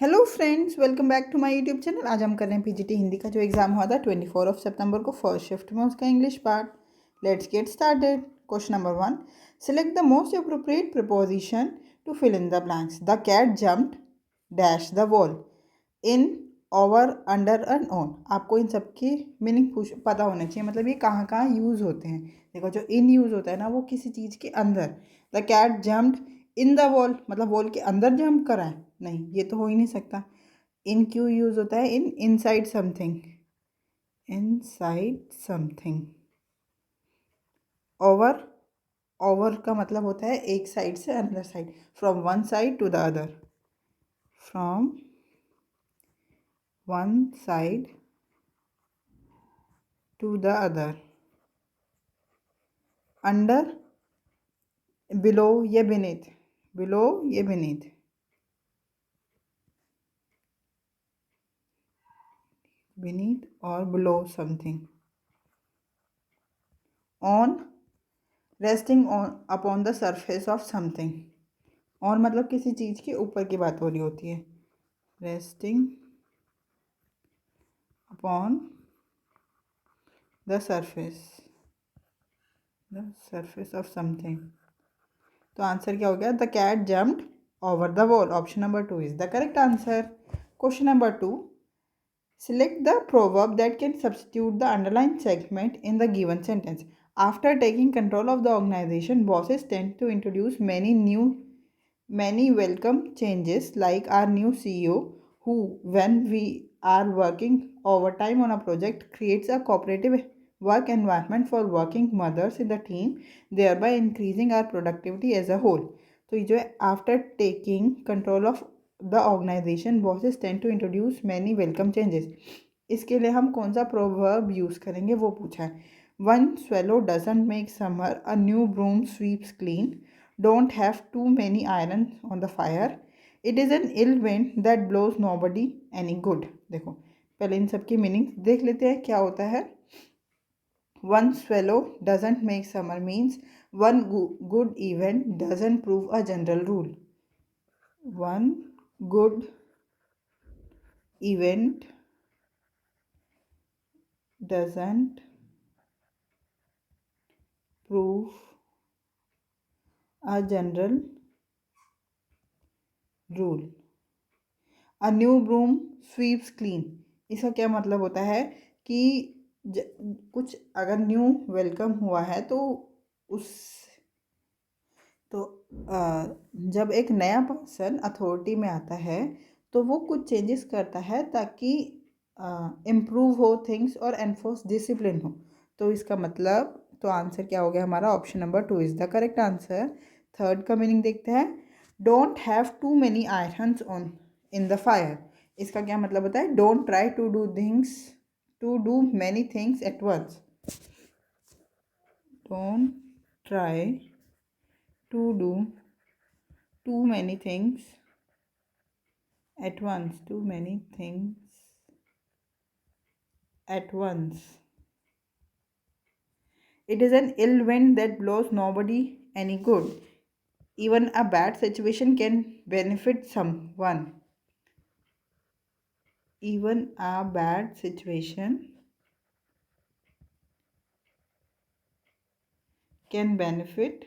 Hello friends, welcome back to my YouTube channel. आज हम कर रहे हैं पीजीटी हिंदी का जो एग्ज़ाम हुआ था 24 सितंबर को फर्स्ट शिफ्ट में, उसका English part. Let's get started. Question number 1, select the most appropriate preposition to fill in the blanks. The cat jumped dash the wall in, over, under and on. आपको इन सब की meaning पता होना चाहिए, मतलब ये कहाँ कहाँ यूज़ होते हैं। देखो, जो इन यूज़ होता है ना, वो किसी चीज़ के अंदर। The cat jumped in the wall, मतलब वॉल के अंदर जंप करा है, नहीं ये तो हो ही नहीं सकता। इन क्यों यूज़ होता है? In inside something, inside something. Over, over का मतलब होता है एक साइड से another side, from one side to the other, from one side to the other. Under, below या beneath, बिलो या beneath, beneath और below something। on, resting on upon the surface of something। on मतलब किसी चीज़ के ऊपर की बात हो रही होती है। resting upon the surface, the surface of something। तो आंसर क्या हो गया? The cat jumped over the wall. Option number 2 is the correct answer. Question number 2, select the proverb that can substitute the underlined segment in the given sentence. After taking control of the organization, bosses tend to introduce many welcome changes, like our new CEO, who, when we are working overtime on a project, creates a cooperative work environment for working mothers in the team, thereby increasing our productivity as a whole। तो ये जो है, after taking control of the organisation bosses tend to introduce many welcome changes, इसके लिए हम कौन सा proverb use करेंगे वो पूछा है। One swallow doesn't make summer, a new broom sweeps clean, don't have too many iron on the fire, it is an ill wind that blows nobody any good. देखो, पहले इन सब की meaning देख लेते हैं क्या होता है। One swallow doesn't make summer means one good event doesn't prove a general rule. One good event doesn't prove a general rule। a new broom sweeps clean, इसका क्या मतलब होता है कि कुछ अगर न्यू वेलकम हुआ है तो उस तो जब एक नया पर्सन अथॉरिटी में आता है तो वो कुछ चेंजेस करता है ताकि इम्प्रूव हो थिंग्स और एनफोर्स डिसिप्लिन हो। तो इसका मतलब, तो आंसर क्या हो गया हमारा? Option number 2 is the correct answer. Third का मीनिंग देखते हैं। Don't have too many irons on in the fire, इसका क्या मतलब होता है? Don't try to do many things at once. Don't try to do too many things at once, too many things at once। It is an ill wind that blows nobody any good, even a bad situation can benefit someone, even a bad situation can benefit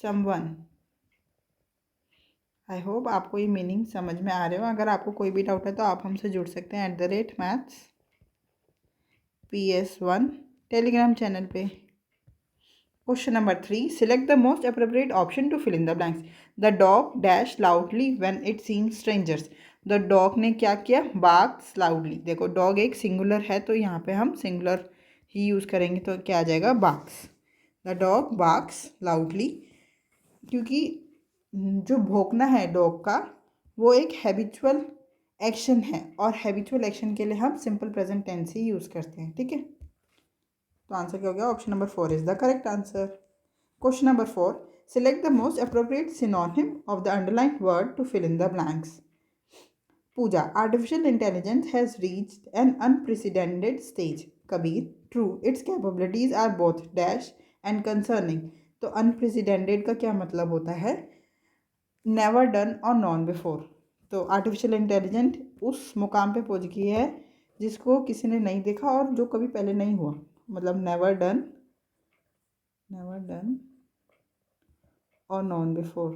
someone। I hope आपको ये meaning समझ में आ रहे हो। अगर आपको कोई भी डाउट है तो आप हमसे जुड़ सकते हैं @maths PS1 टेलीग्राम चैनल पे। Question number 3, select the most appropriate option to fill in the blanks। The dog dashed loudly when it seen strangers। The dog ने क्या किया? barks loudly। देखो, dog एक सिंगुलर है तो यहाँ पे हम सिंगुलर ही यूज़ करेंगे, तो क्या आ जाएगा? barks। The dog barks loudly, क्योंकि जो भौंकना है डॉग का वो एक हैबिचुअल एक्शन है, और हैबिचुअल एक्शन के लिए हम सिंपल प्रेजेंट टेंस ही यूज़ करते हैं, ठीक है। तो आंसर क्या हो गया? Option number 4 is the correct answer. Question number 4, select the most appropriate synonym of the underlined word to fill in the blanks। Pooja, artificial intelligence has reached an unprecedented stage। Kabir, true, its capabilities are both dash and concerning। तो unprecedented का क्या मतलब होता है? Never done और known before. तो artificial intelligent उस मुकाम पे पहुंच गई है जिसको किसी ने नहीं देखा और जो कभी पहले नहीं हुआ, मतलब नेवर डन और नॉन बिफोर।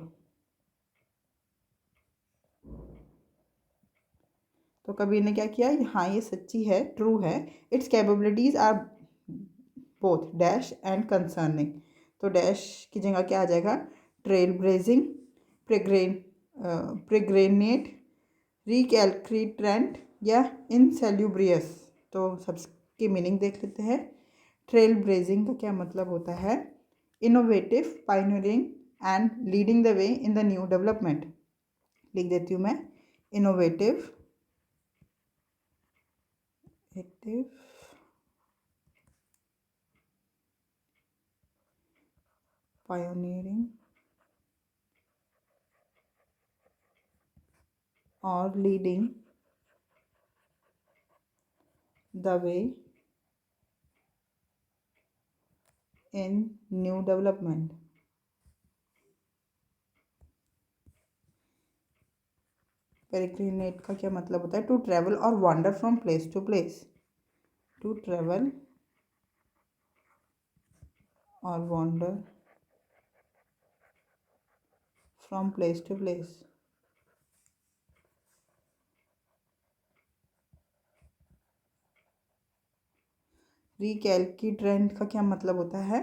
तो कबीर ने क्या किया, हाँ ये सच्ची है, ट्रू है। Its capabilities are both dash and concerning. तो डैश की जगह क्या आ जाएगा, ट्रेल ब्रेजिंग, प्रेग्रेन प्रेग्रेनेट, रिकैलक्रीट्रेंट या इनसेल्यूब्रियस। तो सबकी मीनिंग देख लेते हैं। ट्रेल ब्रेजिंग का क्या मतलब होता है, innovative, pioneering and leading the way in the new development. लिख देती हूँ मैं, innovative, pioneering or leading the way in new development। Peregrinate का क्या मतलब होता है, टू ट्रेवल और wander from place to place. To travel और wander from place to place. Recalcitrant का क्या मतलब होता है,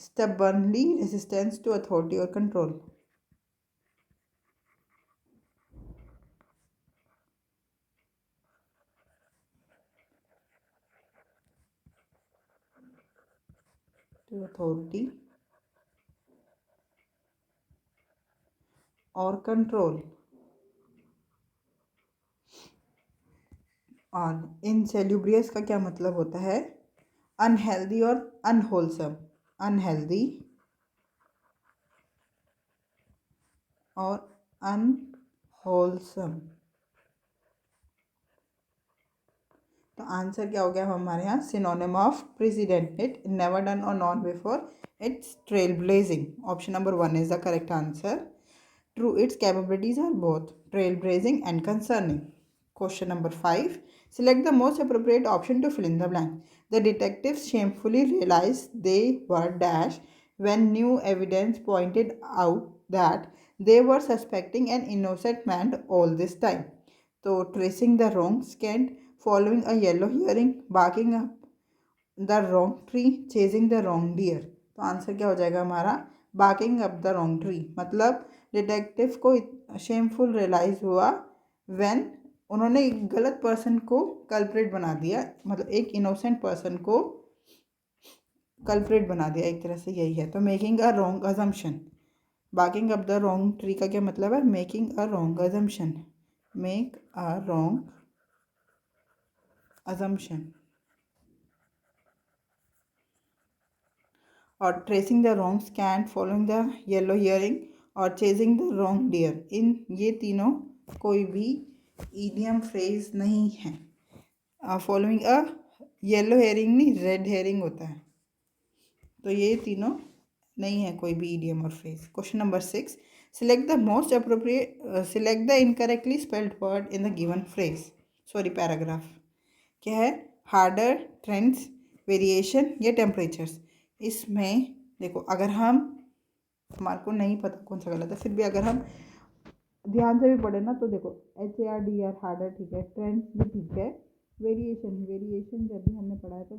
स्टबर्नली रेजिस्टेंस टू अथॉरिटी और कंट्रोल। टू अथॉरिटी और कंट्रोल। और इनसेल्यूब्रियस का क्या मतलब होता है, अनहेल्दी और अनहोलसम। अनहेल्दी और अनहोलसम। तो आंसर क्या हो गया हमारे यहाँ, synonym of president, never done और known before, it's trail blazing. Option number 1 is the correct answer. True, it's capabilities are both trail blazing and concerning. Question number 5. Select the most appropriate option to fill in the blank. The detectives shamefully realized they were dash when new evidence pointed out that they were suspecting an innocent man all this time. So, tracing the wrong scent, following a yellow hearing, barking up the wrong tree, chasing the wrong deer. तो answer क्या हो जाएगा हमारा, barking up the wrong tree. मतलब detective को shameful realise हुआ when उन्होंने एक गलत पर्सन को कल्प्रेट बना दिया, मतलब एक इनोसेंट पर्सन को कल्प्रेट बना दिया, एक तरह से यही है। तो making a wrong assumption, barking up the wrong tree का क्या मतलब है, making a wrong assumption, make a wrong assumption. और ट्रेसिंग द रॉन्ग स्कैन, फॉलोइंग द येलो हियरिंग और चेजिंग द रॉन्ग डियर, इन ये तीनों कोई भी ईडियम फ्रेज नहीं है। फॉलोइंग अ येलो हेयरिंग नहीं, रेड हेयरिंग होता है। तो ये तीनों नहीं है कोई भी ईडियम और phrase. Question number 6, select the most appropriate, select the incorrectly spelled word in the given phrase, sorry paragraph. क्या है, हार्डर, ट्रेंड्स, वेरिएशन या टेम्परेचर्स। इसमें देखो, अगर हम, हमारे को नहीं पता कौन सा गलत है, फिर भी अगर हम ध्यान से भी पढ़े ना, तो देखो HARDR हार्डर ठीक है, ट्रेंड्स भी ठीक है, वेरिएशन, वेरिएशन जब भी हमने पढ़ा है तो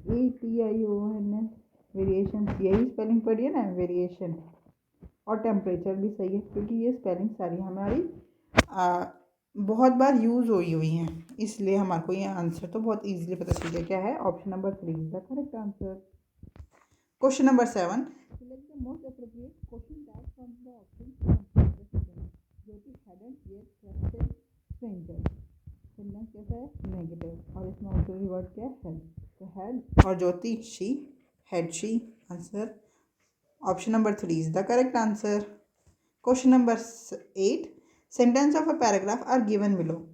VARIATION, वेरिएशन, यही स्पेलिंग पढ़ी है ना, वेरिएशन। और टेम्परेचर भी सही है क्योंकि ये स्पेलिंग सारी हमारी बहुत बार यूज़ हुई हैं, इसलिए हमारे को ये आंसर तो बहुत इजीली पता चल गया। क्या है, option number 3 is the correct answer. Question number 7, select the most appropriate question tag from the option. Jyoti hadn't yet trusted stranger, sentence कैसा है, नेगेटिव, और इसमें ऑक्सिलरी वर्ड क्या है, हेड। तो हेड और Jyoti, she, head, she. Answer option number 3 is the correct answer. Question number 8. Sentence of a paragraph are given below.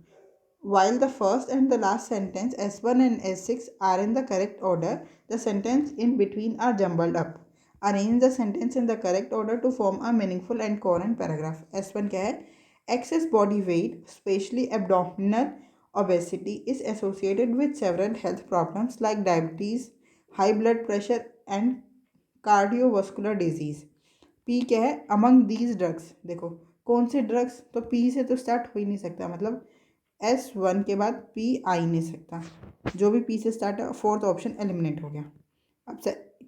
While the first and the last sentence S1 and S6 are in the correct order, the sentence in between are jumbled up. Arrange the sentence in the correct order to form a meaningful and coherent paragraph. S1 क्या है? Excess body weight, especially abdominal obesity, is associated with several health problems like diabetes, high blood pressure, and cardiovascular disease. P क्या है? Among these drugs. देखो कौन से drugs, तो P से तो स्टार्ट हो ही नहीं सकता, मतलब S1 के बाद पी आ ही नहीं सकता. जो भी पी से स्टार्ट है, फोर्थ ऑप्शन एलिमिनेट हो गया. अब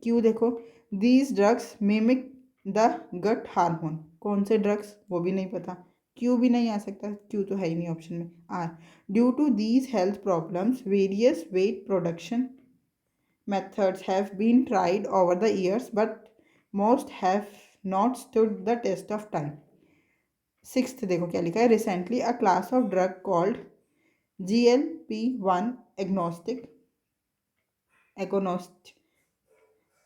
क्यू देखो, these drugs mimic the gut hormone. कौन से ड्रग्स, वो भी नहीं पता. क्यू भी नहीं आ सकता, क्यू तो है ही नहीं ऑप्शन में. R, due to these health problems various weight production methods have been tried over the years, but most have not stood the test of time. Sixth देखो क्या लिखा है. Recently a class of drug called GLP-1 agonist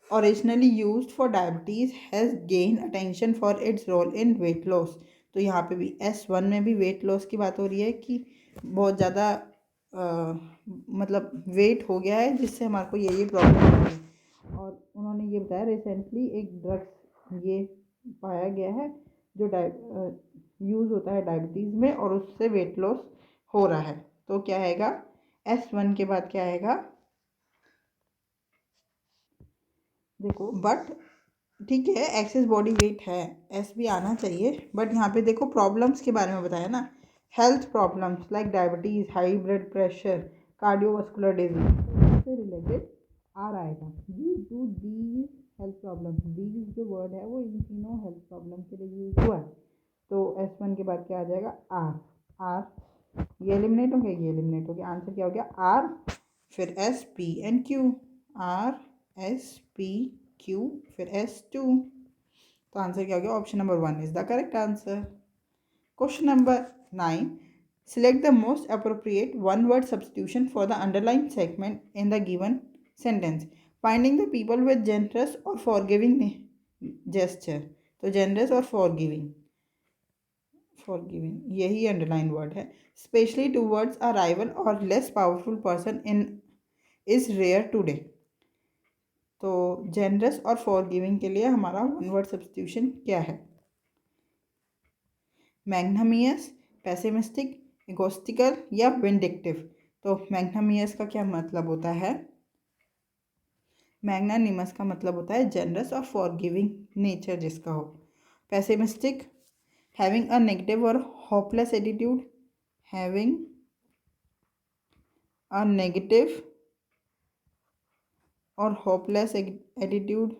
originally used for diabetes has gained attention for its role in weight loss. तो यहाँ पे भी S1 में भी वेट लॉस की बात हो रही है कि बहुत ज़्यादा मतलब वेट हो गया है जिससे हमारे को ये प्रॉब्लम हो रही है. और उन्होंने ये बताया रिसेंटली एक ड्रग्स ये पाया गया है जो यूज़ होता है डायबिटीज़ में और उससे वेट लॉस हो रहा है. तो क्या आएगा? S1 के बाद क्या आएगा? देखो बट ठीक है, एक्सेस बॉडी वेट है, एस भी आना चाहिए. बट यहाँ पे देखो प्रॉब्लम्स के बारे में बताया ना, health problems like diabetes, high blood pressure, cardiovascular disease से रिलेटेड आर आएगा. Due to these health problem, these जो वर्ड है वो इन तीनों हेल्थ प्रॉब्लम के लिए यूज हुआ है. तो S1 के बाद क्या आ जाएगा? आर. आर ये एलिमिनेट हो गया, ये एलिमिनेट हो गया. आंसर क्या हो गया? आर. फिर S P and Q. R S P Q फिर S2. तो आंसर क्या हो गया? Option number 1 is the correct answer. Question number 9. Select the most appropriate one word substitution for the underlined segment in the given sentence. Finding the people with generous or forgiving gesture. तो generous और forgiving यही underline word है. Specially towards a rival और less powerful person in is rare today. तो generous और forgiving के लिए हमारा वन वर्ड सब्सटीट्यूशन क्या है? मैग्नामियस, पेसिमिस्टिक, इगोस्टिकल या विंडिक्टिव. तो मैग्नामियस का क्या मतलब होता है? मैग्नानिमस का मतलब होता है जेनरस और फॉरगिविंग नेचर जिसका हो. पेसिमिस्टिक, हैविंग अ नेगेटिव और hopeless attitude, having a negative और होपलेस एटीट्यूड.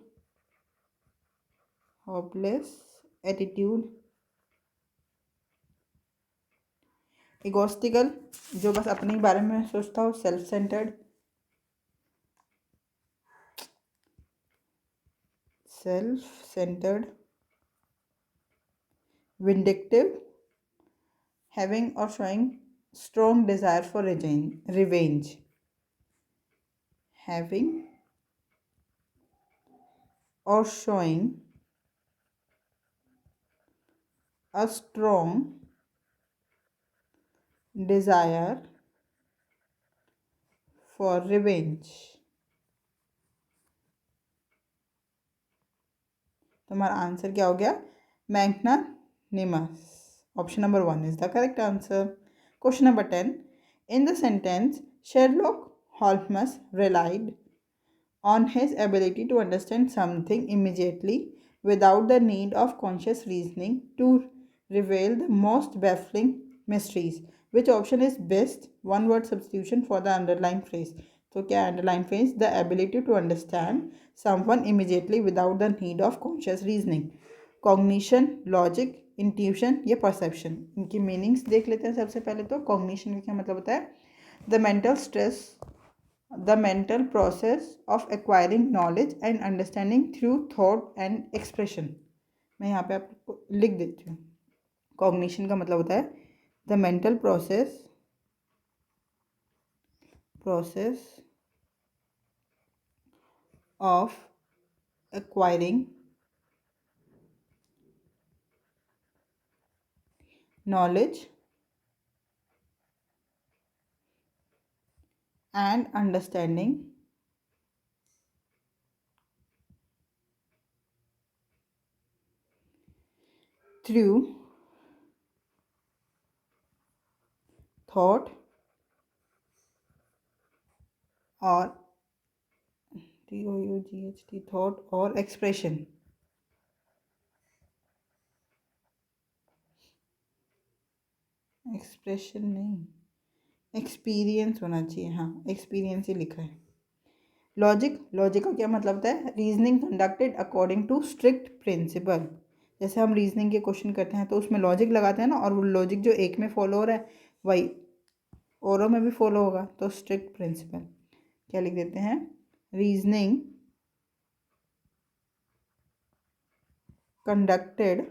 इगोस्टिकल, जो बस अपने बारे में सोचता हो, सेल्फ सेंटर्ड. विंडिक्टिव, हैविंग और showing strong desire for revenge. Having और showing a strong desire for revenge. तो हमारा आंसर क्या हो गया? Magnanimous. Option number 1 is the correct answer. Question number 10. In the sentence Sherlock Holmes relied on his ability to understand something immediately without the need of conscious reasoning to reveal the most baffling mysteries. Which option is best one word substitution for the underlined phrase? तो क्या underline phrase? The ability to understand someone immediately without the need of conscious reasoning. Cognition, logic, intuition या perception. इनकी meanings देख लेते हैं. सबसे पहले तो कॉग्निशन का क्या मतलब होता है? The mental process of acquiring knowledge and understanding through thought and expression. मैं यहाँ पे आपको लिख देती हूँ. कॉग्निशन का मतलब होता है the mental process of acquiring knowledge and understanding through thought और TOUGHT थॉट और एक्सप्रेशन। एक्सप्रेशन नहीं, एक्सपीरियंस होना चाहिए। हाँ, एक्सपीरियंस ही लिखा है। लॉजिक, लॉजिक का क्या मतलब होता है? Reasoning conducted according to strict principle. जैसे हम रीजनिंग के क्वेश्चन करते हैं तो उसमें लॉजिक लगाते हैं ना, और वो लॉजिक जो एक में फॉलो हो रहा है वही औरों में भी फॉलो होगा, तो स्ट्रिक्ट प्रिंसिपल। क्या लिख देते हैं? Reasoning conducted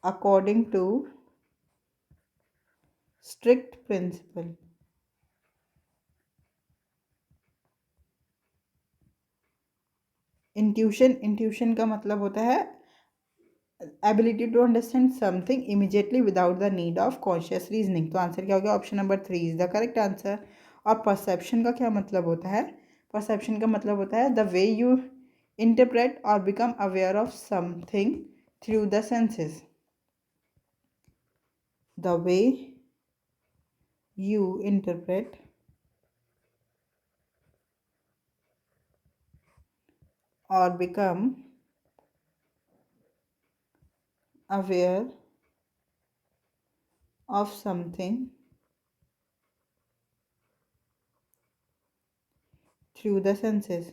according to strict principle. Intuition, intuition का मतलब होता है ability to understand something immediately without the need of conscious reasoning. तो आंसर क्या हो गया? Option number 3 is the correct answer. और परसेप्शन का क्या मतलब होता है? परसेप्शन का मतलब होता है द वे यू इंटरप्रेट और become aware of something through the senses. The way you interpret or become aware of something through the senses।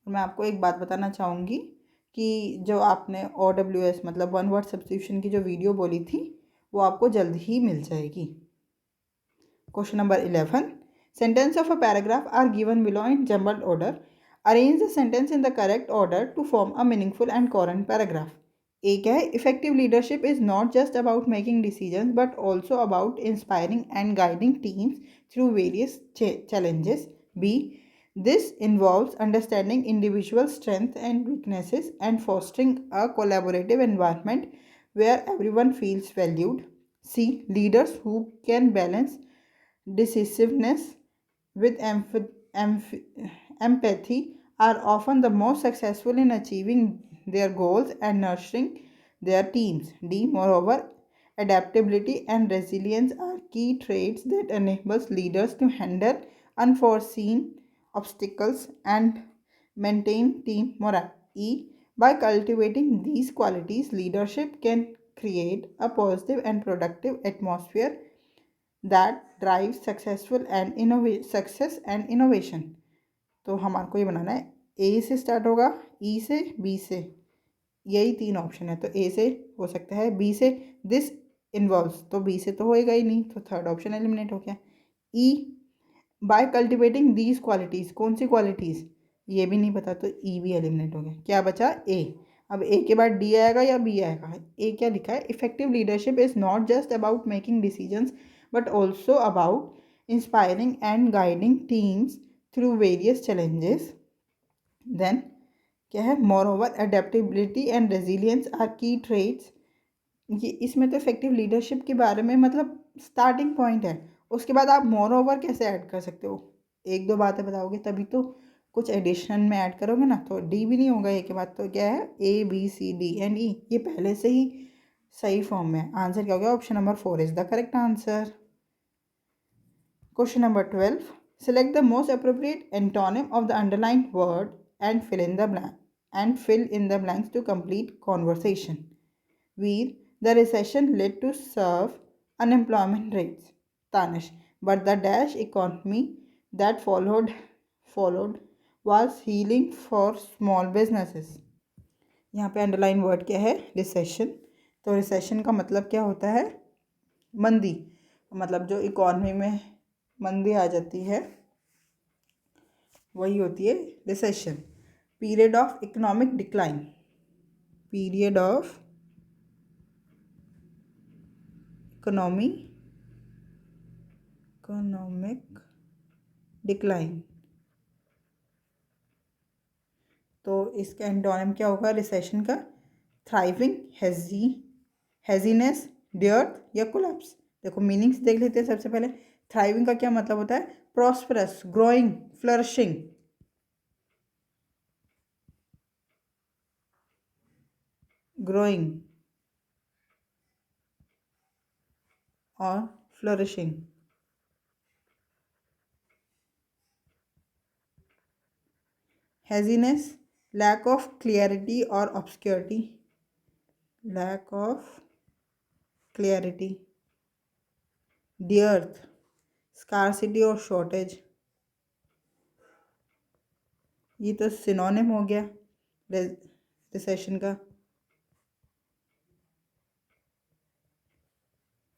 और मैं आपको एक बात बताना चाहूँगी कि जो आपने OWS मतलब वन वर्ड सब्स्टिट्यूशन की जो वीडियो बोली थी वो आपको जल्द ही मिल जाएगी। Question number 11, sentence of a paragraph are given below in jumbled order, arrange the sentence in the correct order to form a meaningful and coherent paragraph. A क्या है? Effective leadership is not just about making decision but also about inspiring and guiding teams through various challenges। B, this involves understanding individual strengths and weaknesses and fostering a collaborative environment where everyone feels valued। C, leaders who can balance decisiveness with empathy are often the most successful in achieving their goals and nurturing their teams। D, moreover, adaptability and resilience are key traits that enables leaders to handle unforeseen obstacles and maintain team morale। E, by cultivating these qualities, leadership can create a positive and productive atmosphere that drives success and innovation। तो हमारे को ये बनाना है, ए से start होगा, ई से, B से, यही 3 ऑप्शन है। तो ए से हो सकता है, बी से दिस इन्वॉल्व्स, तो बी से तो होएगा ही नहीं, तो थर्ड ऑप्शन एलिमिनेट हो गया। ई, बाय कल्टिवेटिंग दीज क्वालिटीज़, कौन सी क्वालिटीज़? ये भी नहीं पता, तो ई भी एलिमिनेट हो गया। क्या बचा? ए। अब ए के बाद डी आएगा या बी आएगा? ए क्या लिखा है? Effective leadership is not just about making decisions but also about inspiring and guiding teams through various challenges. Then क्या है? Moreover adaptability and resilience are key traits. ये इसमें तो इफेक्टिव लीडरशिप के बारे में मतलब स्टार्टिंग पॉइंट है, उसके बाद आप मोर ओवर कैसे ऐड कर सकते हो? एक दो बातें बताओगे तभी तो कुछ एडिशन में ऐड करोगे ना। तो डी भी नहीं होगा ए के बाद, तो क्या है? A B C D and E, ये पहले से ही सही फॉर्म में है। आंसर क्या हो गया? Option number 4 is the correct answer. Question number 12, select the most appropriate antonym of the underlined word and fill in the blanks to complete conversation। Veer, the recession led to serve unemployment rates। Tanish, but the dash economy that followed was healing for small businesses। यहाँ पे underline word क्या है? Recession. तो recession का मतलब क्या होता है? मंदी, मतलब जो इकॉनमी में मंदी आ जाती है वही होती है recession. Period of economic decline, period of economic decline. तो इसका एंटोनिम क्या होगा रिसेशन का? थ्राइविंग, हेजीनेस, डियर्थ या कोलैप्स। देखो मीनिंग्स देख लेते हैं सबसे पहले। थ्राइविंग का क्या मतलब होता है? Prosperous, growing, flourishing. ग्रोइंग और flourishing. Haziness, lack of clarity और obscurity. Lack of clarity. Dearth, scarcity और शॉर्टेज। ये तो सिनोनिम हो गया रिसेशन का।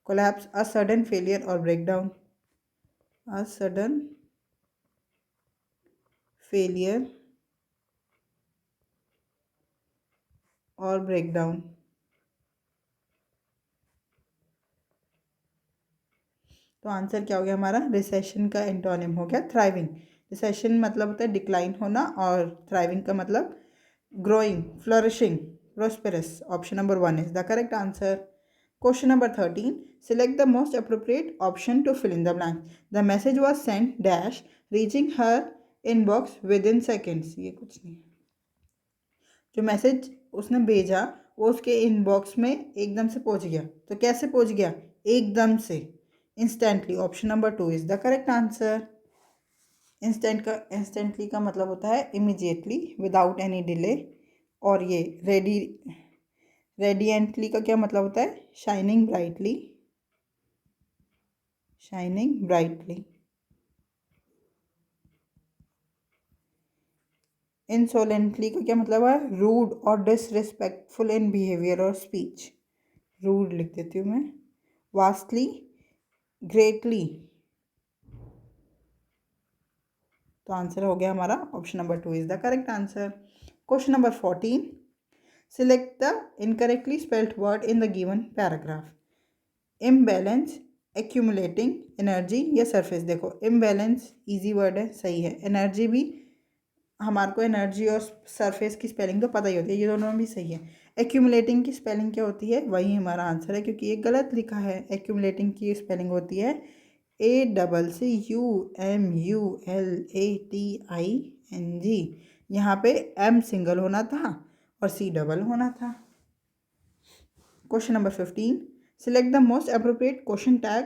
कोलैप्स, अ सडन फेलियर और ब्रेकडाउन। अ सडन फेलियर और ब्रेकडाउन। तो आंसर क्या हो गया हमारा? रिसेशन का एंटोनिम हो गया थ्राइविंग। रिसेशन मतलब होता है डिक्लाइन होना और थ्राइविंग का मतलब growing, flourishing, prosperous. Option number 1 is the correct answer. Question number 13, select the most appropriate option to fill in the blank. The message was sent dash reaching her inbox within seconds. ये कुछ नहीं, जो message उसने भेजा वो उसके inbox में एकदम से पहुंच गया। तो कैसे पहुंच गया? एकदम से, instantly. Option number 2 is the correct answer. Instantly का मतलब होता है इमीजिएटली, विदाउट एनी डिले। और ये रेडियंटली का क्या मतलब होता है? Shining brightly, shining brightly. Insolently का क्या मतलब है? रूड और डिसरिस्पेक्टफुल इन बिहेवियर और स्पीच। रूड लिख देती हूँ मैं। Vastly, greatly. तो आंसर हो गया हमारा option number 2 is the correct answer. Question number 14, select the incorrectly spelled word in the given paragraph. Imbalance, accumulating, energy या सरफेस। देखो इम्बैलेंस इजी वर्ड है, सही है। एनर्जी भी, हमारे को एनर्जी और सरफेस की स्पेलिंग तो पता ही होती है, ये दोनों भी सही है। एक्यूमुलेटिंग की स्पेलिंग क्या होती है? वही हमारा आंसर है, क्योंकि ये गलत लिखा है। एक्यूमुलेटिंग की स्पेलिंग होती है ACCUMULATING। यहाँ पे M सिंगल होना था और C डबल होना था। Question number 15, select the most appropriate question tag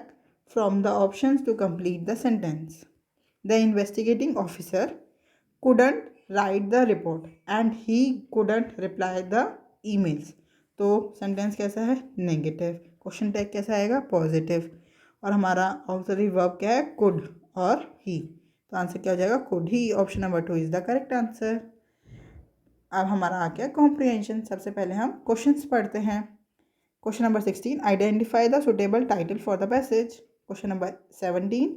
from the options to complete the sentence. The investigating officer couldn't write the report and he couldn't reply the emails। तो sentence कैसा है? Negative. Question tag कैसा आएगा? Positive. और हमारा auxiliary verb क्या है? Could और ही। तो आंसर क्या हो जाएगा? Could he. Option number 2 is the correct answer. अब हमारा आ गया कॉम्प्रिहेंशन। सबसे पहले हम क्वेश्चंस पढ़ते हैं। Question number 16, identify the suitable title for the passage. Question number 17,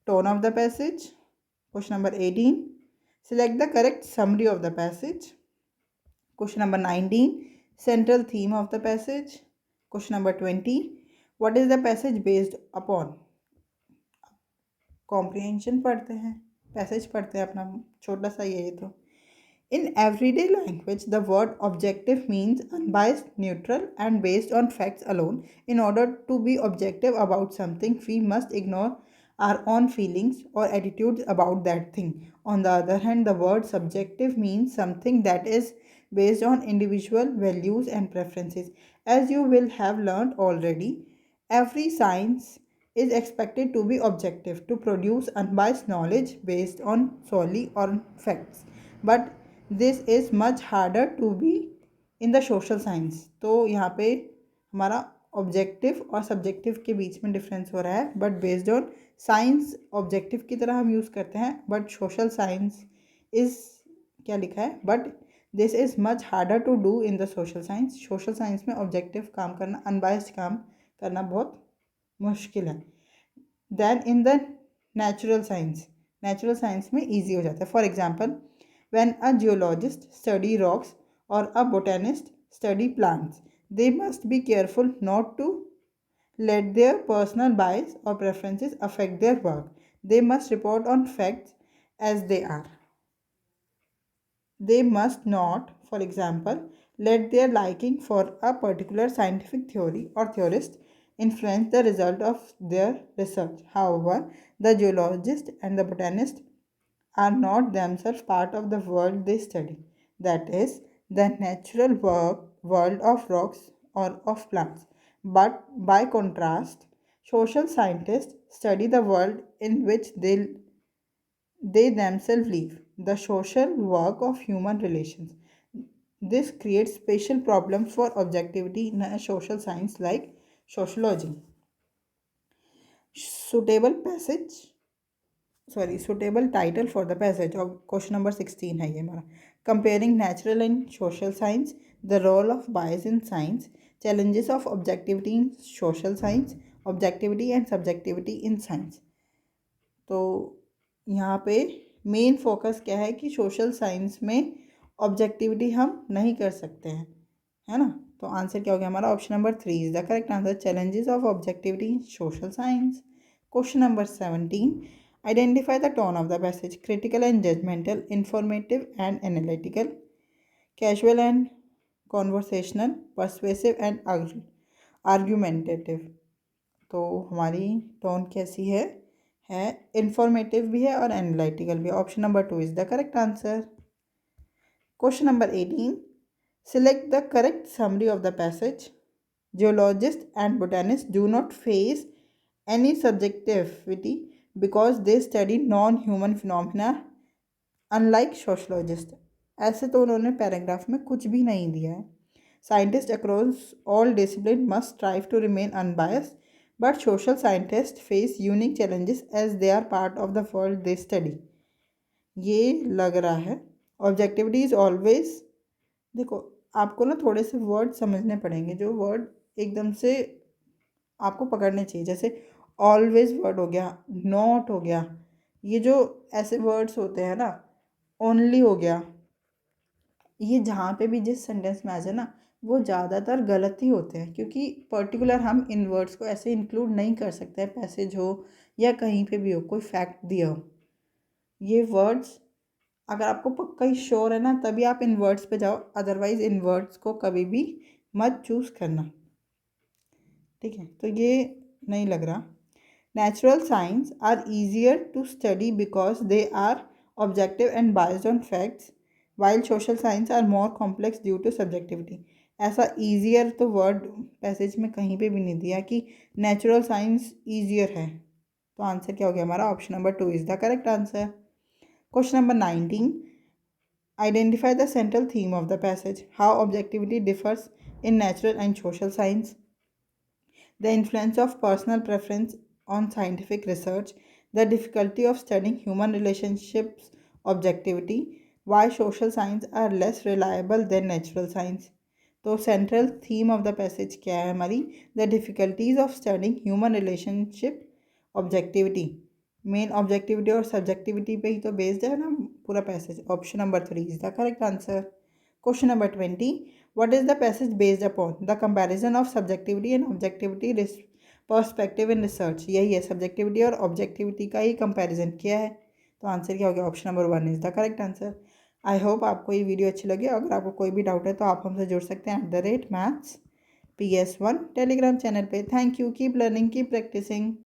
tone of the passage. Question number 18, select the correct summary of the passage. Question number 19, central theme of the passage. Question number 20, what is the passage based upon? Comprehension पढ़ते हैं, passage पढ़ते हैं अपना, छोटा सा ये तो। In everyday language, the word objective means unbiased, neutral, and based on facts alone. In order to be objective about something, we must ignore our own feelings or attitudes about that thing. On the other hand, the word subjective means something that is based on individual values and preferences. As you will have learned already, every science is expected to be objective, to produce unbiased knowledge based on solely on facts. But this is much harder to be in the social science. तो यहाँ पे हमारा objective और subjective के बीच में difference हो रहा है। But based on science objective की तरह हम यूज़ करते हैं, बट सोशल साइंस इज़ क्या लिखा है? But this is much harder to do in the social science. Social science में ऑब्जेक्टिव काम करना, अनबायस्ड काम करना बहुत मुश्किल है than in the natural science. Natural science में ईजी हो जाता है। For example, when a geologist study rocks or a botanist study plants, they must be careful not to let their personal bias or preferences affect their work. They must report on facts as they are. They must not, for example, let their liking for a particular scientific theory or theorist influence the result of their research. However, the geologist and the botanist are not themselves part of the world they study, that is, the natural world of rocks or of plants. But by contrast, social scientists study the world in which they themselves live, the social work of human relations. This creates special problems for objectivity in a social science like sociology. Suitable passage suitable title for the passage of question number 16 है ये हमारा. Comparing natural and social science, the role of bias in science, challenges of objectivity in social science, objectivity and subjectivity in science. तो यहाँ पे main focus क्या है कि social science में ऑब्जेक्टिविटी हम नहीं कर सकते हैं, है ना. तो आंसर क्या हो गया हमारा? Option number 3 is the correct answer. Challenges of objectivity in social science. Question number 17. Identify the tone of the passage: critical and judgmental, informative and analytical, casual and conversational, persuasive and argumentative. तो हमारी tone कैसी है informative भी है और analytical भी. Option number 2 is the correct answer. Question number 18. Select the correct summary of the passage. Geologists and botanists do not face any subjectivity because they study non-human phenomena unlike sociologists. ऐसे तो उन्होंने paragraph में कुछ भी नहीं दिया है. Scientists across all disciplines must strive to remain unbiased, but social scientists face unique challenges as they are part of the world they study. ये लग रहा है ऑब्जेक्टिविटी इज ऑलवेज. देखो आपको ना थोड़े से वर्ड समझने पड़ेंगे, जो वर्ड एकदम से आपको पकड़ने चाहिए. जैसे ऑलवेज वर्ड हो गया, नॉट हो गया, ये जो ऐसे वर्ड्स होते हैं ना, ओनली हो गया, ये जहाँ पे भी जिस सेंटेंस में आ जाए ना वो ज़्यादातर गलत ही होते हैं, क्योंकि पर्टिकुलर हम इन वर्ड्स को ऐसे इंक्लूड नहीं कर सकते. पैसेज हो या कहीं पे भी हो, कोई फैक्ट दिया हो, ये वर्ड्स अगर आपको पक्का ही श्योर है ना तभी आप इन वर्ड्स पे जाओ, अदरवाइज इन वर्ड्स को कभी भी मत चूज़ करना. ठीक है, तो ये नहीं लग रहा. Natural science are easier to study because they are objective and based on facts, while social science are more complex due to subjectivity. ऐसा ईजियर तो वर्ड पैसेज में कहीं पे भी नहीं दिया कि नेचुरल साइंस ईजियर है. तो आंसर क्या हो गया हमारा? Option number 2 is the correct answer. Question number 19. Identify the central theme of the passage. How objectivity differs in natural and social science. The influence of personal preference on scientific research. The difficulty of studying human relationships. Objectivity. Why social science are less reliable than natural science. तो central theme of the passage क्या है हमारी? The difficulties of studying human relationship. Objectivity, main objectivity और subjectivity पे ही तो based है ना पूरा passage. Option number 3 is the correct answer. Question number 20. What is the passage based upon? The comparison of subjectivity and objectivity perspective in research. यही है, subjectivity और objectivity का ही कंपैरिजन किया है. तो आंसर क्या हो गया? Option number 1 is the correct answer. I hope आपको ये वीडियो अच्छी लगी. अगर आपको कोई भी डाउट है तो आप हमसे जुड़ सकते हैं @mathsps1 टेलीग्राम चैनल पे. Thank you. Keep learning, keep practising.